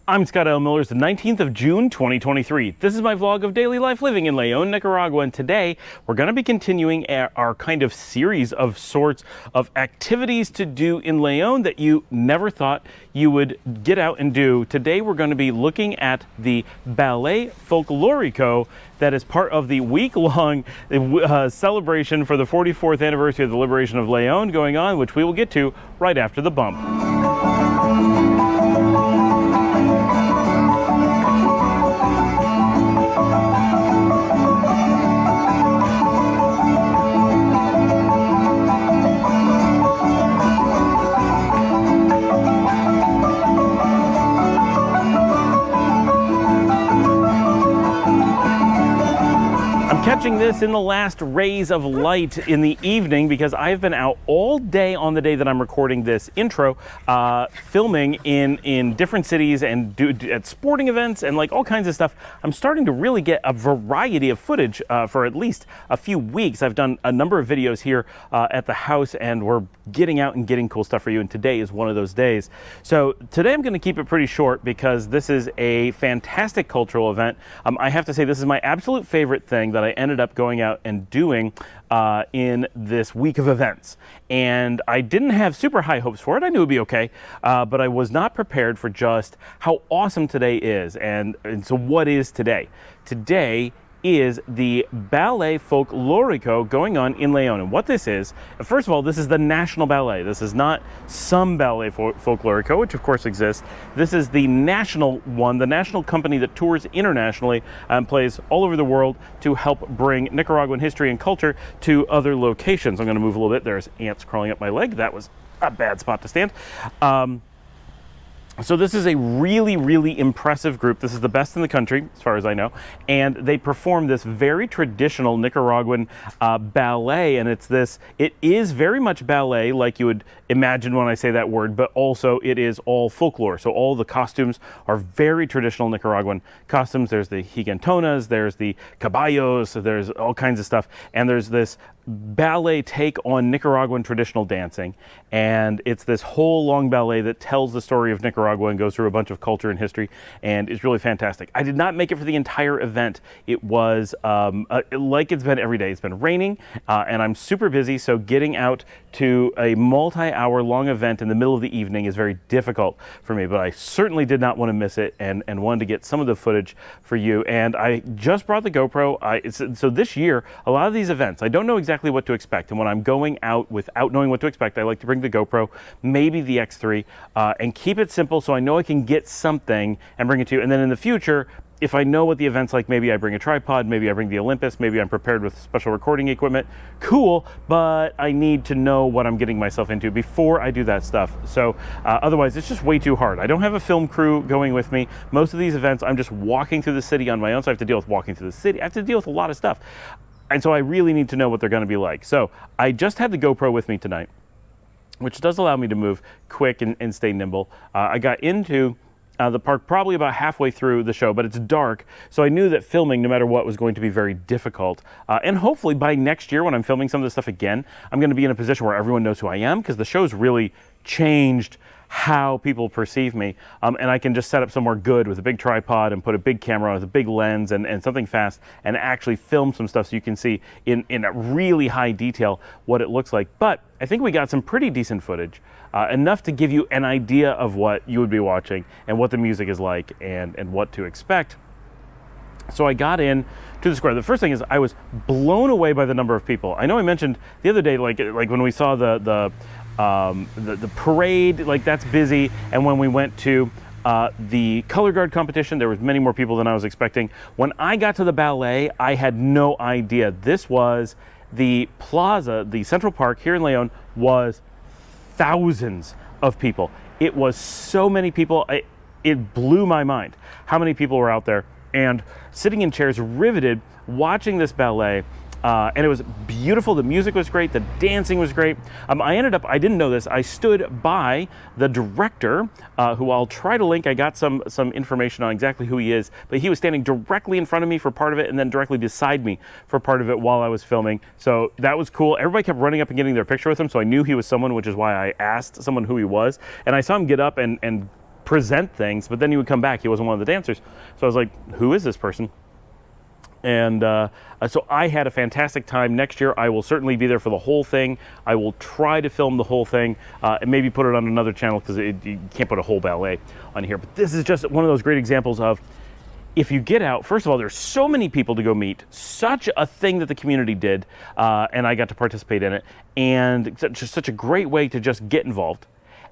I'm Scott L. Miller. It's the 19th of June, 2023. This is my vlog of daily life living in Leon, Nicaragua, and today we're going to be continuing our kind of series of sorts of activities to do in Leon that you never thought you would get out and do. Today we're going to be looking at the Ballet Folklorico that is part of the week-long celebration for the 44th anniversary of the liberation of Leon going on, which we will get to right after the bump. Catching this in the last rays of light in the evening because I've been out all day on the day that I'm recording this intro, filming in different cities and at sporting events and like all kinds of stuff. I'm starting to really get a variety of footage for at least a few weeks. I've done a number of videos here at the house and we're getting out and getting cool stuff for you, and today is one of those days. So today I'm going to keep it pretty short because this is a fantastic cultural event. I have to say this is my absolute favorite thing that I ended up going out and doing in this week of events. And I didn't have super high hopes for it. I knew it would be okay, but I was not prepared for just how awesome today is. And so what is today? Today is the Ballet Folklorico going on in Leon. And what this is, first of all, this is the National Ballet. This is not some Ballet Folklorico, which of course exists. This is the national one, the national company that tours internationally and plays all over the world to help bring Nicaraguan history and culture to other locations. I'm going to move a little bit. There's ants crawling up my leg. That was a bad spot to stand. So this is a really, really impressive group. This is the best in the country, as far as I know. And they perform this very traditional Nicaraguan ballet. And it is very much ballet, like you would imagine when I say that word, but also it is all folklore. So all the costumes are very traditional Nicaraguan costumes. There's the gigantonas, there's the caballos, there's all kinds of stuff. And there's this ballet take on Nicaraguan traditional dancing, and it's this whole long ballet that tells the story of Nicaragua and goes through a bunch of culture and history, and it's really fantastic. I did not make it for the entire event. It was like it's been every day. It's been raining, and I'm super busy, so getting out to a multi-hour long event in the middle of the evening is very difficult for me, but I certainly did not want to miss it and wanted to get some of the footage for you. And I just brought the GoPro. So this year, a lot of these events, I don't know exactly what to expect, and when I'm going out without knowing what to expect, I like to bring the GoPro, maybe the X3, and keep it simple so I know I can get something and bring it to you. And then in the future, if I know what the event's like, maybe I bring a tripod, maybe I bring the Olympus, maybe I'm prepared with special recording equipment. Cool, but I need to know what I'm getting myself into before I do that stuff. So otherwise, it's just way too hard. I don't have a film crew going with me. Most of these events, I'm just walking through the city on my own, so I have to deal with walking through the city. I have to deal with a lot of stuff. And so I really need to know what they're going to be like. So I just had the GoPro with me tonight, which does allow me to move quick and stay nimble. I got into the park probably about halfway through the show, but it's dark, so I knew that filming, no matter what, was going to be very difficult. And hopefully by next year, when I'm filming some of this stuff again, I'm going to be in a position where everyone knows who I am, because the show's really changed how people perceive me, and I can just set up somewhere good with a big tripod and put a big camera on with a big lens and something fast and actually film some stuff so you can see in a really high detail what it looks like. But I think we got some pretty decent footage, enough to give you an idea of what you would be watching and what the music is like and what to expect. So I got in to the square. The first thing is I was blown away by the number of people. I know I mentioned the other day, like when we saw the parade, like that's busy, and when we went to the color guard competition, there was many more people than I was expecting. When I got to the ballet, I had no idea. This was the plaza, the Central Park here in Leon, was thousands of people. It was so many people, it blew my mind how many people were out there and sitting in chairs riveted watching this ballet. And it was beautiful. The music was great. The dancing was great. I didn't know this. I stood by the director, who I'll try to link. I got some information on exactly who he is, but he was standing directly in front of me for part of it and then directly beside me for part of it while I was filming. So that was cool. Everybody kept running up and getting their picture with him, so I knew he was someone, which is why I asked someone who he was. And I saw him get up and present things, but then he would come back. He wasn't one of the dancers. So I was like, who is this person? And so I had a fantastic time. Next year, I will certainly be there for the whole thing. I will try to film the whole thing and maybe put it on another channel, because you can't put a whole ballet on here. But this is just one of those great examples of, if you get out, first of all, there's so many people to go meet, such a thing that the community did, and I got to participate in it, and just such a great way to just get involved.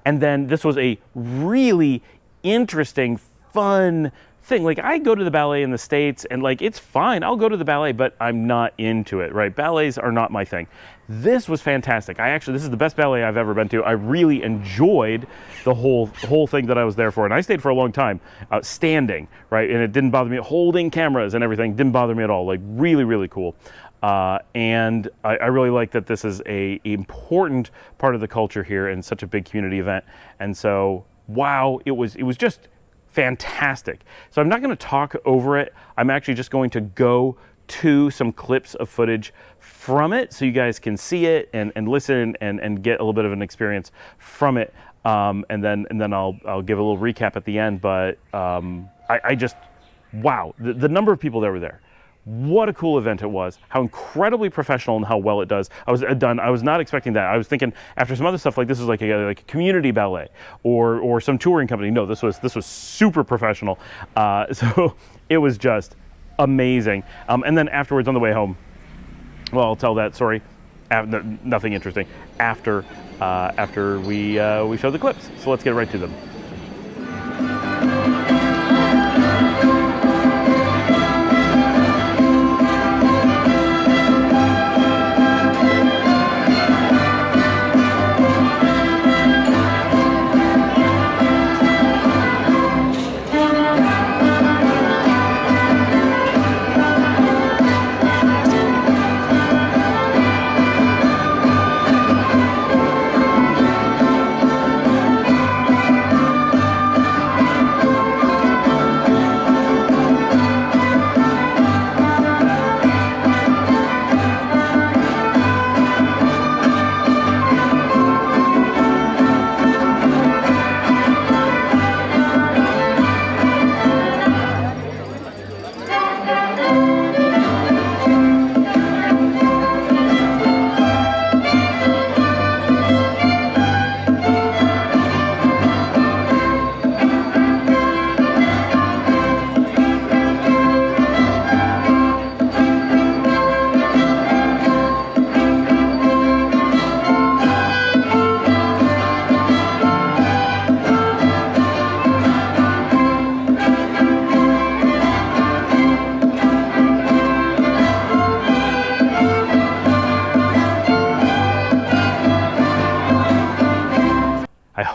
And then this was a really interesting, fun thing. Like, I go to the ballet in the States, and like, it's fine, I'll go to the ballet, but I'm not into it, right? Ballets are not my thing. This was fantastic. This is the best ballet I've ever been to. I really enjoyed the whole thing that I was there for, and I stayed for a long time, standing, right? And it didn't bother me. Holding cameras and everything didn't bother me at all. Like, really, really cool. And I really like that this is a important part of the culture here and such a big community event. And so, wow, it was just fantastic. So I'm not going to talk over it. I'm actually just going to go to some clips of footage from it so you guys can see it and listen and get a little bit of an experience from it. And then I'll give a little recap at the end. But I just, wow, the number of people that were there. What a cool event it was. How incredibly professional and how well it does. I was not expecting that. I was thinking after some other stuff, like this was like a community ballet or some touring company. No, this was super professional. So it was just amazing. And then afterwards on the way home, well, I'll tell that story. Nothing interesting. After we showed the clips. So let's get right to them.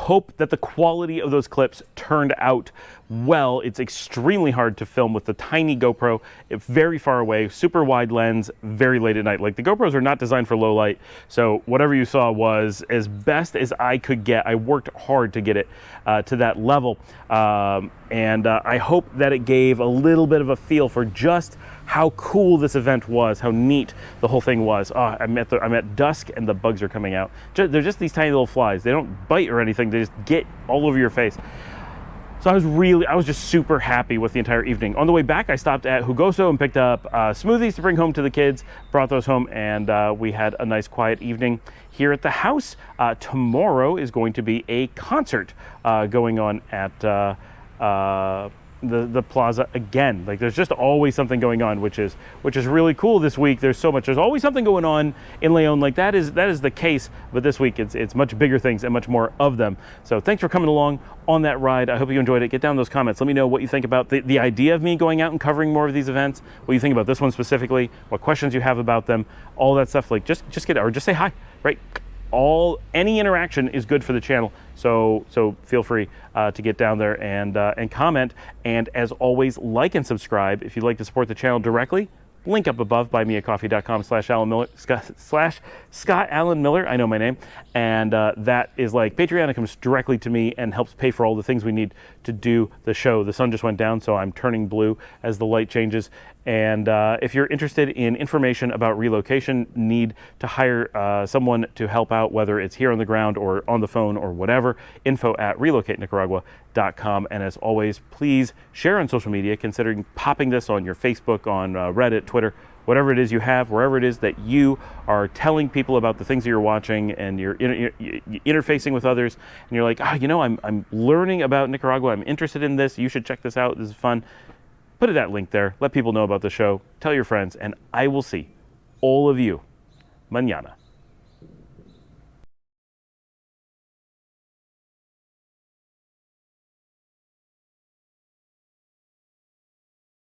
Hope that the quality of those clips turned out well. It's extremely hard to film with the tiny GoPro. It's very far away, super wide lens, very late at night. Like, the GoPros are not designed for low light, so whatever you saw was as best as I could get. I worked hard to get it to that level, and I hope that it gave a little bit of a feel for just how cool this event was, how neat the whole thing was. I'm at dusk and the bugs are coming out. They're just these tiny little flies. They don't bite or anything. They just get all over your face. So I was just super happy with the entire evening. On the way back, I stopped at Hugoso and picked up smoothies to bring home to the kids, brought those home, and we had a nice quiet evening here at the house. Tomorrow is going to be a concert going on at the plaza again. Like, there's just always something going on, which is really cool this week. There's always something going on in Leon. Like, that is the case, but this week it's much bigger things and much more of them. So thanks for coming along on that ride. I hope you enjoyed it. Get down in those comments. Let me know what you think about the idea of me going out and covering more of these events, what you think about this one specifically, what questions you have about them, all that stuff. Like, just get, or just say hi, right? Any interaction is good for the channel, so feel free to get down there and comment. And as always, like and subscribe if you'd like to support the channel directly. link up above, buymeacoffee.com/Alan Miller, Scott Alan Miller. I know my name. And that is like Patreon. It comes directly to me and helps pay for all the things we need to do the show. The sun just went down, so I'm turning blue as the light changes. And if you're interested in information about relocation, need to hire someone to help out, whether it's here on the ground or on the phone or whatever, info@relocatenicaragua.com. And as always, please share on social media, considering popping this on your Facebook, on Reddit, Twitter, whatever it is you have, wherever it is that you are telling people about the things that you're watching and you're interfacing with others, and you're like, I'm learning about Nicaragua, I'm interested in this, you should check this out, this is fun. Put that link there, let people know about the show, tell your friends, and I will see all of you mañana.